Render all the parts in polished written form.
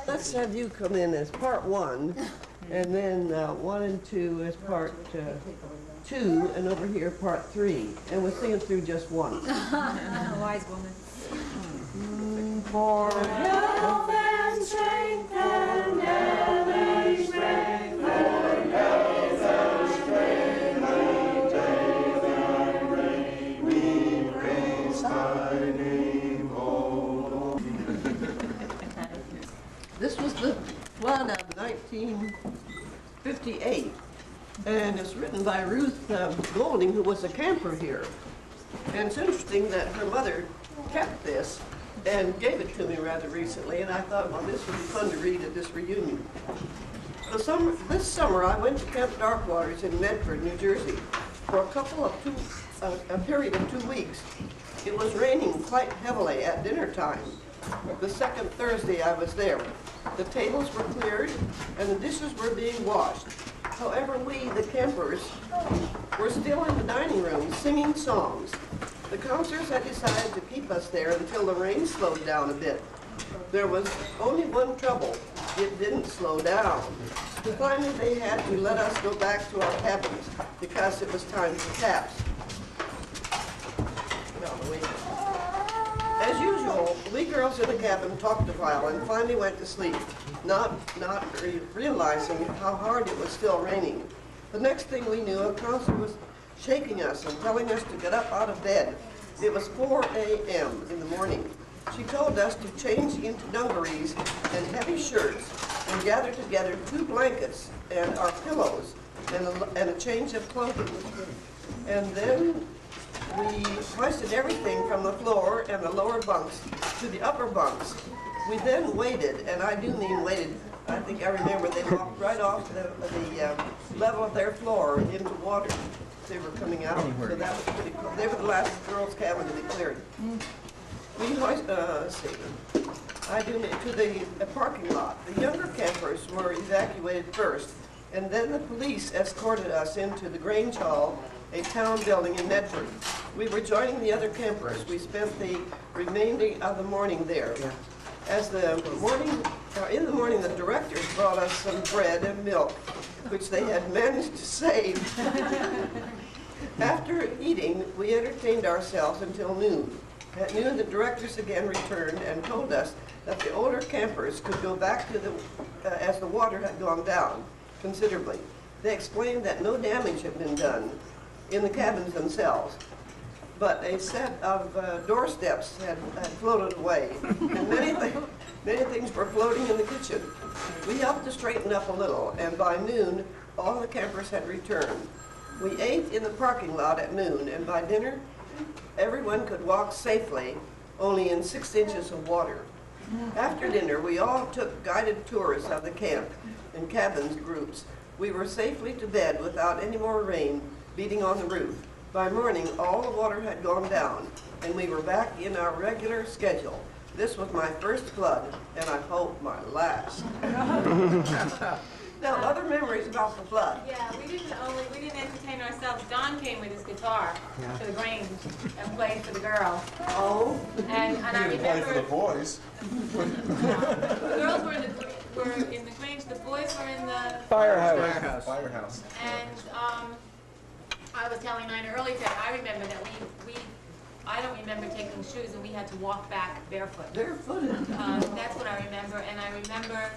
let's have you come in as part 1, and then 1 and 2 as part 2, and over here part 3, and we'll sing it through just once. Wise woman. For health and strength and every strength, for health and strength and day and rain, we praise thy name, O Lord. This was the flood of 1958, and it's written by Ruth Golding, who was a camper here. And it's interesting that her mother kept this and gave it to me rather recently, and I thought, well, this would be fun to read at this reunion. This summer, I went to Camp Darkwaters in Medford, New Jersey, for a period of 2 weeks. It was raining quite heavily at dinner time. The second Thursday I was there. The tables were cleared, and the dishes were being washed. However, we, the campers, were still in the dining room singing songs. The counselors had decided to keep us there until the rain slowed down a bit. There was only one trouble. It didn't slow down. Finally, they had to let us go back to our cabins because it was time for taps. As usual, we girls in the cabin talked a while and finally went to sleep, not realizing how hard it was still raining. The next thing we knew, a counselor was shaking us and telling us to get up out of bed. It was 4 a.m. in the morning. She told us to change into dungarees and heavy shirts and gather together 2 blankets and our pillows and a change of clothing. And then we hoisted everything from the floor and the lower bunks to the upper bunks. We then waited, and I do mean waited. I think I remember they walked right off the level of their floor into water. They were coming out, so that was pretty cool. They were the last girls' cabin to be cleared. We hoisted, let's see, I do mean to the parking lot. The younger campers were evacuated first, and then the police escorted us into the Grange Hall, a town building in Medford. We were joining the other campers. We spent the remainder of the morning there. In the morning, the directors brought us some bread and milk, which they had managed to save. After eating, we entertained ourselves until noon. At noon, the directors again returned and told us that the older campers could go back to as the water had gone down considerably. They explained that no damage had been done in the cabins themselves, but a set of doorsteps had floated away, and many things were floating in the kitchen. We helped to straighten up a little, and by noon, all the campers had returned. We ate in the parking lot at noon, and by dinner, everyone could walk safely, only in 6 inches of water. After dinner, we all took guided tours of the camp in cabins groups. We were safely to bed without any more rain beating on the roof. By morning, all the water had gone down, and we were back in our regular schedule. This was my first flood, and I hope my last. Now, other memories about the flood. Yeah, we didn't entertain ourselves. Don came with his guitar to the Grange and played for the girls. Oh. And I remember. Play for the boys. The girls were in the Grange. The boys were in the Firehouse. And I was telling Nina earlier that I remember that I don't remember taking shoes and we had to walk back barefoot. Barefooted. That's what I remember, and I remember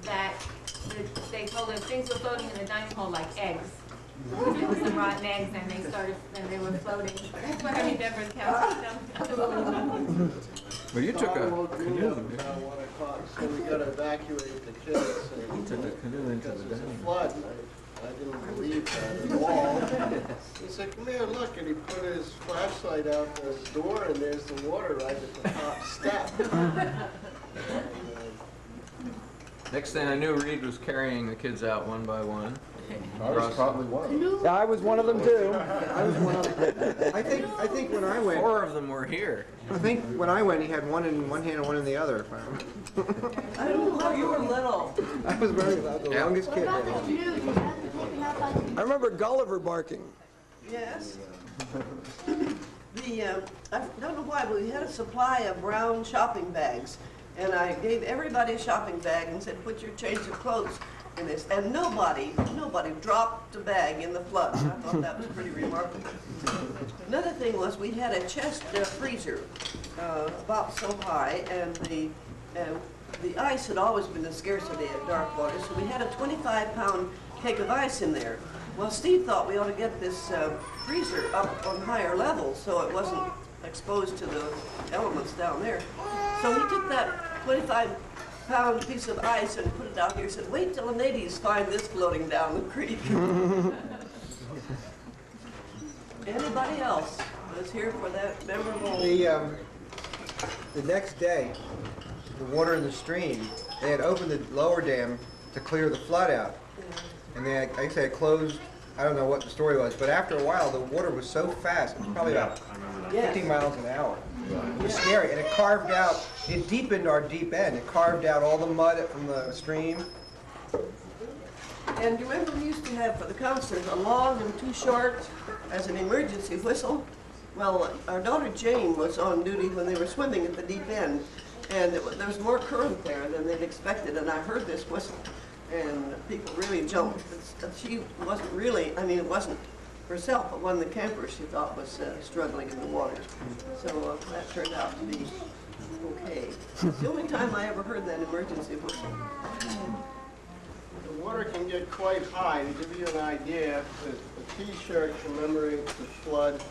that they told us things were floating in the dining hall like eggs. There were some rotten eggs, and they were floating. That's what I remember as Council. Well, you took a canoe. 1 o'clock, so we got to evacuate the kids. You took a canoe into the dining room. Flood. I didn't believe that at all. He said, "Come here, look," and he put his flashlight out the door, and there's the water right at the top step. Next thing I knew, Reid was carrying the kids out one by one. I was probably one of them. Yeah, I was one of them too. I was one of them. I think when I went, 4 of them were here. I think when I went, he had one in one hand and one in the other. I don't know, you were little. I was the longest kid. What about the canoe? Did you have I remember Gulliver barking. Yes. I don't know why, but we had a supply of brown shopping bags. And I gave everybody a shopping bag and said, put your change of clothes in this. And nobody dropped a bag in the flood. I thought that was pretty remarkable. Another thing was we had a chest freezer about so high, and the ice had always been a scarcity at Darkwater, so we had a 25-pound cake of ice in there. Well, Steve thought we ought to get this freezer up on higher levels so it wasn't exposed to the elements down there. So he took that 25-pound piece of ice and put it out here and said, wait till the natives find this floating down the creek. Anybody else was here for that memorable? The next day, the water in the stream, they had opened the lower dam to clear the flood out. And they, I guess they had closed, I don't know what the story was, but after a while, the water was so fast, it was probably about 50 miles an hour. It was scary, and it carved out, it deepened our deep end. It carved out all the mud from the stream. And you remember we used to have for the counselors a long and too short as an emergency whistle? Well, our daughter Jane was on duty when they were swimming at the deep end, and there was more current there than they'd expected, and I heard this whistle, and people really jumped. She wasn't really, I mean, it wasn't herself, but one of the campers she thought was struggling in the water. So that turned out to be okay. It's the only time I ever heard that emergency whistle. The water can get quite high. To give you an idea, the T-shirt commemorates the flood,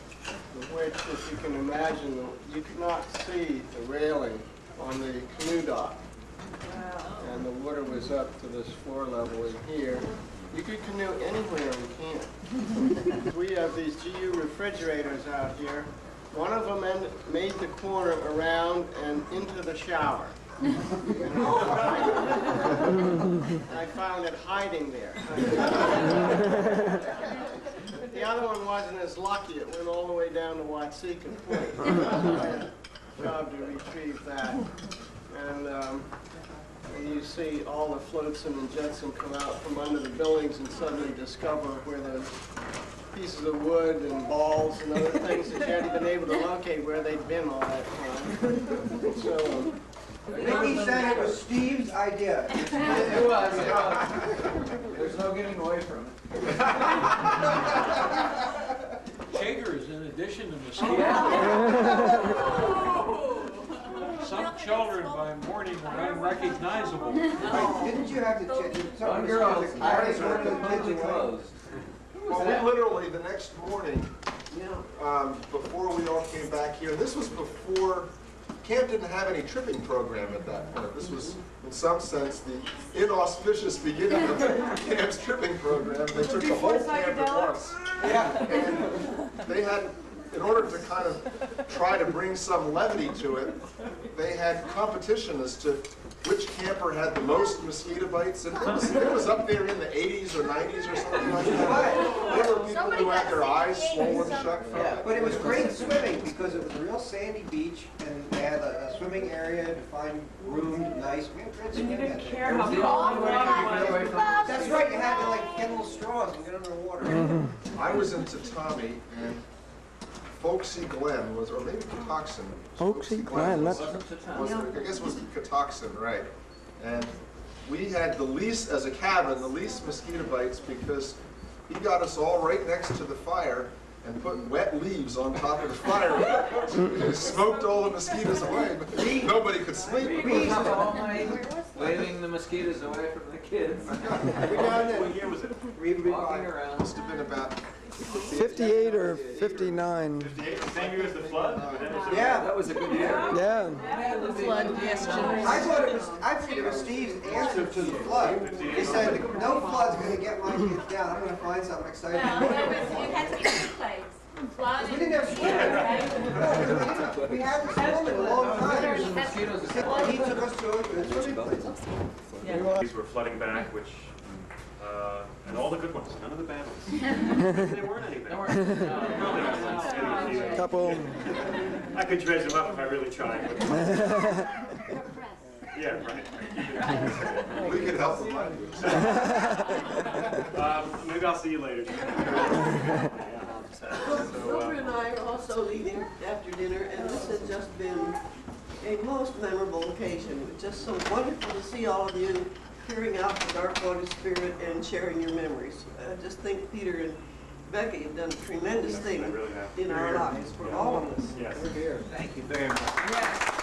which, if you can imagine, you could not see the railing on the canoe dock. Wow. And the water was up to this floor level in here. You could canoe anywhere in camp. We have these GU refrigerators out here. One of them made the corner around and into the shower. And I found it hiding there. The other one wasn't as lucky. It went all the way down to Watsika Point. Job to retrieve that. And you see all the flotsam and jetsam come out from under the buildings and suddenly discover where the pieces of wood and balls and other things that you hadn't been able to locate where they'd been all that time. So, Mickey said it was Steve's idea. It was. There's no getting away from it. Chagers, in addition to mosquitoes. Some children by morning are unrecognizable. Didn't you have to check? Some girls, eyes were completely closed. Well, we literally, the next morning, Yeah. before we all came back here, this was before, camp didn't have any tripping program at that point. This was, in some sense, the inauspicious beginning of camp's tripping program. They took the whole camp at once. Yeah. And they had, in order to kind of try to bring some levity to it, they had competition as to which camper had the most mosquito bites, and it was up there in the 80s or 90s or something like that. There were people who had their eyes swollen shut from it. But it was great swimming because it was a real sandy beach, and they had a swimming area to find roomed, nice. We had great swimming. didn't care It was how the only way to get away from it. That's right. You had to like get little straws and get under the water. I was into Tommy, and Folksy Glen was, or maybe Catoctin. Folksy Glen, was, that's- I guess it was Catoctin, right. And we had the least, as a cabin, the least mosquito bites because he got us all right next to the fire and put wet leaves on top of the fire. It smoked all the mosquitoes away, but nobody could sleep. We were up all night waving the mosquitoes away from the kids. What year was it? Walking around. Must have been about 58 or 59. 58, the same year as the flood? Yeah. That was a good year. Yeah. flood, yes, I figured it was Steve's answer to the flood. He said, no flood's gonna get my kids down. I'm gonna find something exciting. No, it had to be two places. Flood We didn't have and We hadn't swum in a long time. Mosquitoes. He took us to a swimming place. These were flooding back, which, and all the good ones, none of the bad ones. There weren't any bad ones. Couple. I could dredge them up if I really tried. Yeah, right. we could help them. Maybe I'll see you later. Wilbur and I are also eating after dinner, and this has just been a most memorable occasion. It's just so wonderful to see all of you carrying out the Dark Water spirit and sharing your memories. I just think Peter and Becky have done a tremendous thing I really have. in our lives for all of us. Yes. We're here. Thank you very much. Yes.